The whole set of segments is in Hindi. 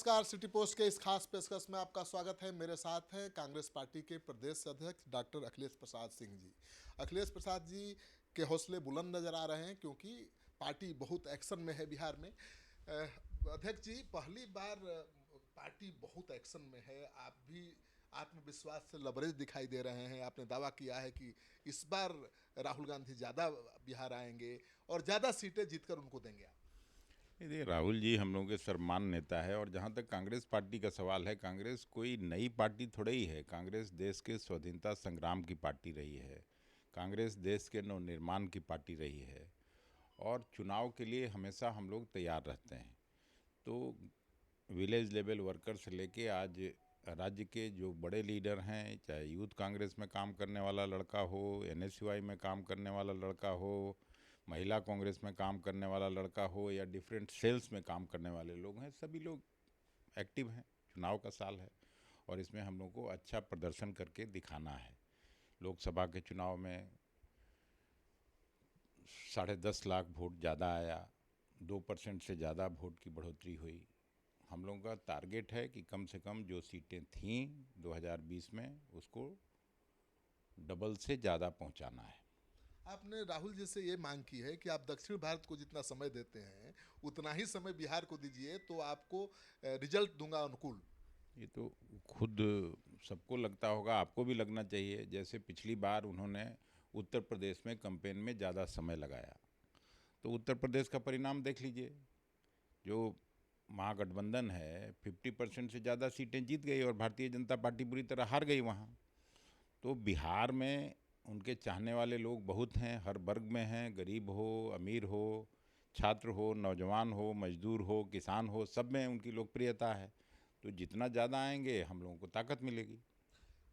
नमस्कार। सिटी पोस्ट के इस खास पेशकश में आपका स्वागत है। मेरे साथ हैं कांग्रेस पार्टी के प्रदेश अध्यक्ष डॉक्टर अखिलेश प्रसाद सिंह जी। अखिलेश प्रसाद जी के हौसले बुलंद नजर आ रहे हैं क्योंकि पार्टी बहुत एक्शन में है बिहार में। अध्यक्ष जी, पहली बार पार्टी बहुत एक्शन में है। आप भी आत्मविश्वास से लबरेज दिखाई दे रहे हैं। आपने दावा किया है कि इस बार राहुल गांधी ज़्यादा बिहार आएंगे और ज़्यादा सीटें जीतकर उनको देंगे आप। देखिए, राहुल जी हम लोगों के सर्वमान्य नेता है। और जहाँ तक कांग्रेस पार्टी का सवाल है, कांग्रेस कोई नई पार्टी थोड़ा ही है। कांग्रेस देश के स्वाधीनता संग्राम की पार्टी रही है। कांग्रेस देश के नवनिर्माण की पार्टी रही है और चुनाव के लिए हमेशा हम लोग तैयार रहते हैं। तो विलेज लेवल वर्कर से लेके आज राज्य के जो बड़े लीडर हैं, चाहे यूथ कांग्रेस में काम करने वाला लड़का हो, एनएसयूआई में काम करने वाला लड़का हो, महिला कांग्रेस में काम करने वाला लड़का हो, या डिफरेंट सेल्स में काम करने वाले लोग हैं, सभी लोग एक्टिव हैं। चुनाव का साल है और इसमें हम लोग को अच्छा प्रदर्शन करके दिखाना है। लोकसभा के चुनाव में 10.5 लाख वोट ज़्यादा आया, 2% से ज़्यादा वोट की बढ़ोतरी हुई। हम लोगों का टारगेट है कि कम से कम जो सीटें थीं 2020 में, उसको डबल से ज़्यादा पहुंचाना है। आपने राहुल जी से ये मांग की है कि आप दक्षिण भारत को जितना समय देते हैं उतना ही समय बिहार को दीजिए तो आपको रिजल्ट दूंगा अनुकूल। ये तो खुद सबको लगता होगा, आपको भी लगना चाहिए। जैसे पिछली बार उन्होंने उत्तर प्रदेश में कैंपेन में ज़्यादा समय लगाया, तो उत्तर प्रदेश का परिणाम देख लीजिए। जो महागठबंधन है 50% से ज़्यादा सीटें जीत गई और भारतीय जनता पार्टी बुरी तरह हार गई वहाँ। तो बिहार में उनके चाहने वाले लोग बहुत हैं, हर वर्ग में हैं, गरीब हो, अमीर हो, छात्र हो, नौजवान हो, मजदूर हो, किसान हो, सब में उनकी लोकप्रियता है। तो जितना ज़्यादा आएंगे हम लोगों को ताकत मिलेगी।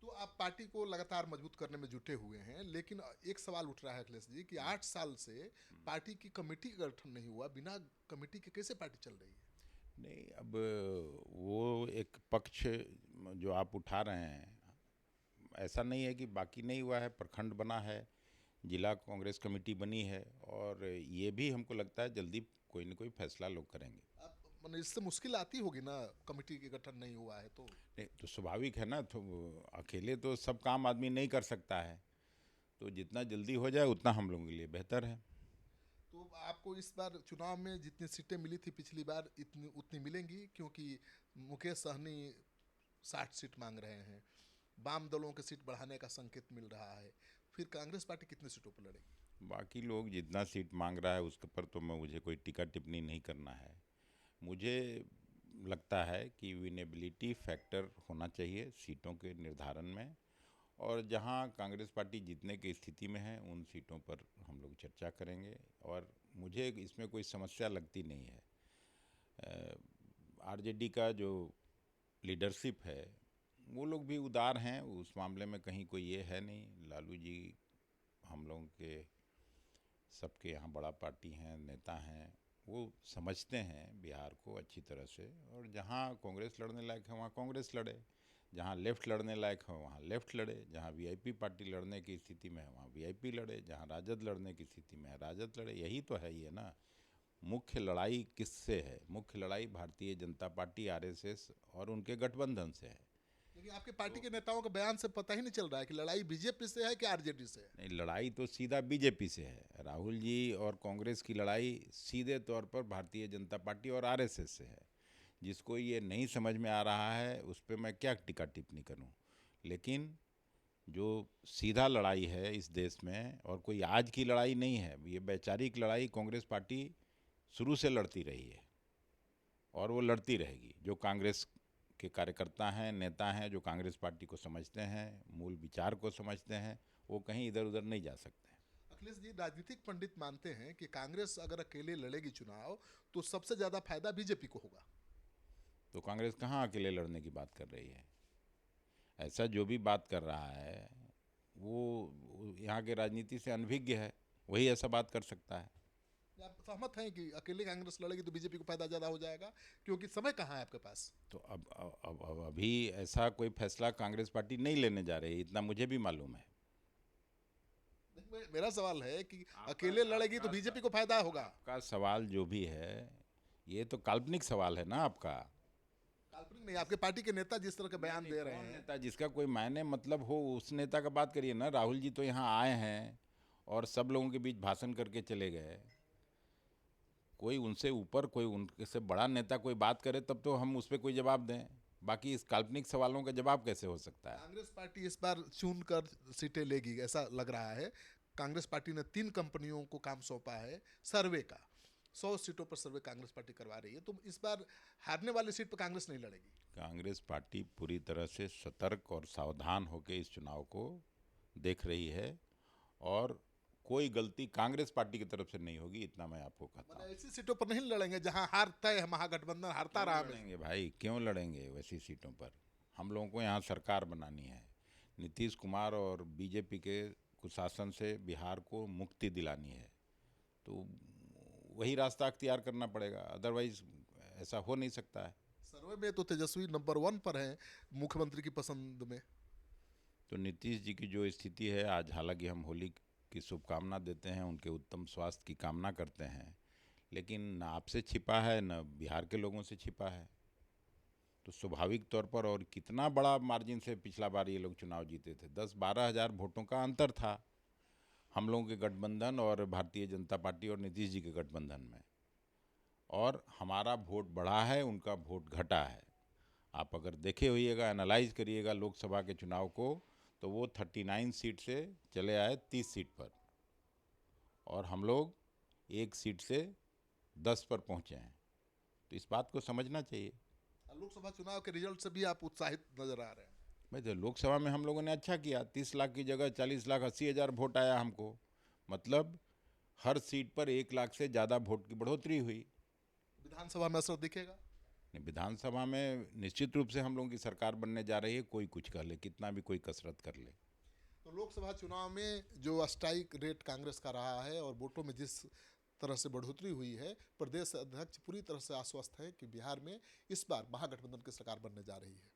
तो आप पार्टी को लगातार मजबूत करने में जुटे हुए हैं, लेकिन एक सवाल उठ रहा है अखिलेश जी कि 8 साल से पार्टी की कमेटी का गठन नहीं हुआ। बिना कमेटी के कैसे पार्टी चल रही है? नहीं, अब वो एक पक्ष जो आप उठा रहे हैं, ऐसा नहीं है कि बाकी नहीं हुआ है। प्रखंड बना है, जिला कांग्रेस कमेटी बनी है, और ये भी हमको लगता है जल्दी कोई न कोई फैसला लोग करेंगे। अब मतलब इससे मुश्किल आती होगी ना, कमेटी के गठन नहीं हुआ है तो। नहीं तो स्वाभाविक है ना, तो अकेले तो सब काम आदमी नहीं कर सकता है। तो जितना जल्दी हो जाए उतना हम लोगों के लिए बेहतर है। तो आपको इस बार चुनाव में जितनी सीटें मिली थी पिछली बार इतनी उतनी मिलेंगी, क्योंकि मुकेश सहनी 60 सीट मांग रहे हैं। वाम दलों की सीट बढ़ाने का संकेत मिल रहा है। फिर कांग्रेस पार्टी कितनी सीटों पर लड़ेगी? बाकी लोग जितना सीट मांग रहा है उसके पर तो मुझे कोई टिक्का टिप्पणी नहीं करना है। मुझे लगता है कि विनेबिलिटी फैक्टर होना चाहिए सीटों के निर्धारण में, और जहां कांग्रेस पार्टी जीतने की स्थिति में है उन सीटों पर हम लोग चर्चा करेंगे। और मुझे इसमें कोई समस्या लगती नहीं है। आरजेडी का जो लीडरशिप है वो लोग भी उदार हैं, उस मामले में कहीं कोई ये है नहीं। लालू जी हम लोगों के सबके यहाँ बड़ा पार्टी हैं, नेता हैं, वो समझते हैं बिहार को अच्छी तरह से। और जहाँ कांग्रेस लड़ने लायक है वहाँ कांग्रेस लड़े, जहाँ लेफ़्ट लड़ने लायक है वहाँ लेफ़्ट लड़े, जहाँ वीआईपी पार्टी लड़ने की स्थिति में है वहाँ वीआईपी लड़े, जहाँ राजद लड़ने की स्थिति में है राजद लड़े। यही तो है ये ना। मुख्य लड़ाई किससे है? मुख्य लड़ाई भारतीय जनता पार्टी, आरएसएस और उनके गठबंधन से है। लेकिन आपके पार्टी तो के नेताओं के बयान से पता ही नहीं चल रहा है कि लड़ाई बीजेपी से है कि आरजेडी से है। नहीं, लड़ाई तो सीधा बीजेपी से है। राहुल जी और कांग्रेस की लड़ाई सीधे तौर पर भारतीय जनता पार्टी और आरएसएस से है। जिसको ये नहीं समझ में आ रहा है उस पर मैं क्या टिक्का टिप्पणी करूं। लेकिन जो सीधा लड़ाई है इस देश में, और कोई आज की लड़ाई नहीं है, ये वैचारिक लड़ाई कांग्रेस पार्टी शुरू से लड़ती रही है और वो लड़ती रहेगी। जो कांग्रेस के कार्यकर्ता हैं, नेता हैं, जो कांग्रेस पार्टी को समझते हैं, मूल विचार को समझते हैं, वो कहीं इधर उधर नहीं जा सकते हैं। अखिलेश जी, राजनीतिक पंडित मानते हैं कि कांग्रेस अगर अकेले लड़ेगी चुनाव तो सबसे ज्यादा फायदा बीजेपी को होगा। तो कांग्रेस कहाँ अकेले लड़ने की बात कर रही है? ऐसा जो भी बात कर रहा है वो यहाँ के राजनीति से अनभिज्ञ है, वही ऐसा बात कर सकता है। आप सहमत हैं कि अकेले कांग्रेस लड़ेगी तो बीजेपी को फायदा ज्यादा हो जाएगा, क्योंकि समय कहाँ है आपके पास? तो अब अभी ऐसा कोई फैसला कांग्रेस पार्टी नहीं लेने जा रही, इतना मुझे भी मालूम है। मेरा सवाल है कि आपका अकेले लड़ेगी तो आपका बीजेपी को फायदा होगा। आपका सवाल जो भी है ये तो काल्पनिक सवाल है ना आपका। नहीं, आपके पार्टी के नेता जिस तरह के बयान दे रहे कौन हैं। नेता जिसका कोई मायने मतलब हो उस नेता का बात करिए ना। राहुल जी तो यहाँ आए हैं और सब लोगों के बीच भाषण करके चले गए। कोई उनसे ऊपर, कोई उनसे बड़ा नेता कोई बात करे तब तो हम उस पर कोई जवाब दें। बाकी इस काल्पनिक सवालों का जवाब कैसे हो सकता है? कांग्रेस पार्टी इस बार चुन कर सीटें लेगी ऐसा लग रहा है। कांग्रेस पार्टी ने 3 कंपनियों को काम सौंपा है सर्वे का। 100 सीटों पर सर्वे कांग्रेस पार्टी करवा रही है, तो इस बार हारने वाली सीट पर कांग्रेस नहीं लड़ेगी। कांग्रेस पार्टी पूरी तरह से सतर्क और सावधान होकर इस चुनाव को देख रही है और कोई गलती कांग्रेस पार्टी की तरफ से नहीं होगी, इतना मैं आपको कहता हूँ। मतलब ऐसी सीटों पर नहीं लड़ेंगे जहां हार तय है, महागठबंधन हारता रहा हमेशा। लड़ेंगे भाई, क्यों लड़ेंगे वैसी सीटों पर? हम लोगों को यहाँ सरकार बनानी है। नीतीश कुमार और बीजेपी के कुशासन से बिहार को मुक्ति दिलानी है, तो वही रास्ता अख्तियार करना पड़ेगा, अदरवाइज ऐसा हो नहीं सकता है। सर्वे में तो तेजस्वी नंबर 1 पर है मुख्यमंत्री की पसंद में। तो नीतीश जी की जो स्थिति है आज, हालांकि हम होली की शुभकामना देते हैं, उनके उत्तम स्वास्थ्य की कामना करते हैं, लेकिन न आपसे छिपा है न बिहार के लोगों से छिपा है। तो स्वाभाविक तौर पर, और कितना बड़ा मार्जिन से पिछला बार ये लोग चुनाव जीते थे, 10-12 हज़ार वोटों का अंतर था हम लोगों के गठबंधन और भारतीय जनता पार्टी और नीतीश जी के गठबंधन में, और हमारा वोट बढ़ा है, उनका वोट घटा है। आप अगर देखे होइएगा, एनालाइज करिएगा लोकसभा के चुनाव को, तो वो 39 सीट से चले आए 30 सीट पर, और हम लोग 1 सीट से 10 पर पहुँचे हैं। तो इस बात को समझना चाहिए। लोकसभा चुनाव के रिजल्ट से भी आप उत्साहित नजर आ रहे हैं। भाई तो लोकसभा में हम लोगों ने अच्छा किया, 30 लाख की जगह 40,80,000 वोट आया हमको, मतलब हर सीट पर 1 लाख से ज़्यादा वोट की बढ़ोतरी हुई। विधानसभा में असर दिखेगा? नहीं, विधानसभा में निश्चित रूप से हम लोगों की सरकार बनने जा रही है, कोई कुछ कर ले, कितना भी कोई कसरत कर ले। तो लोकसभा चुनाव में जो स्ट्राइक रेट कांग्रेस का रहा है और वोटों में जिस तरह से बढ़ोतरी हुई है, प्रदेश अध्यक्ष पूरी तरह से आश्वस्त है कि बिहार में इस बार महागठबंधन की सरकार बनने जा रही है।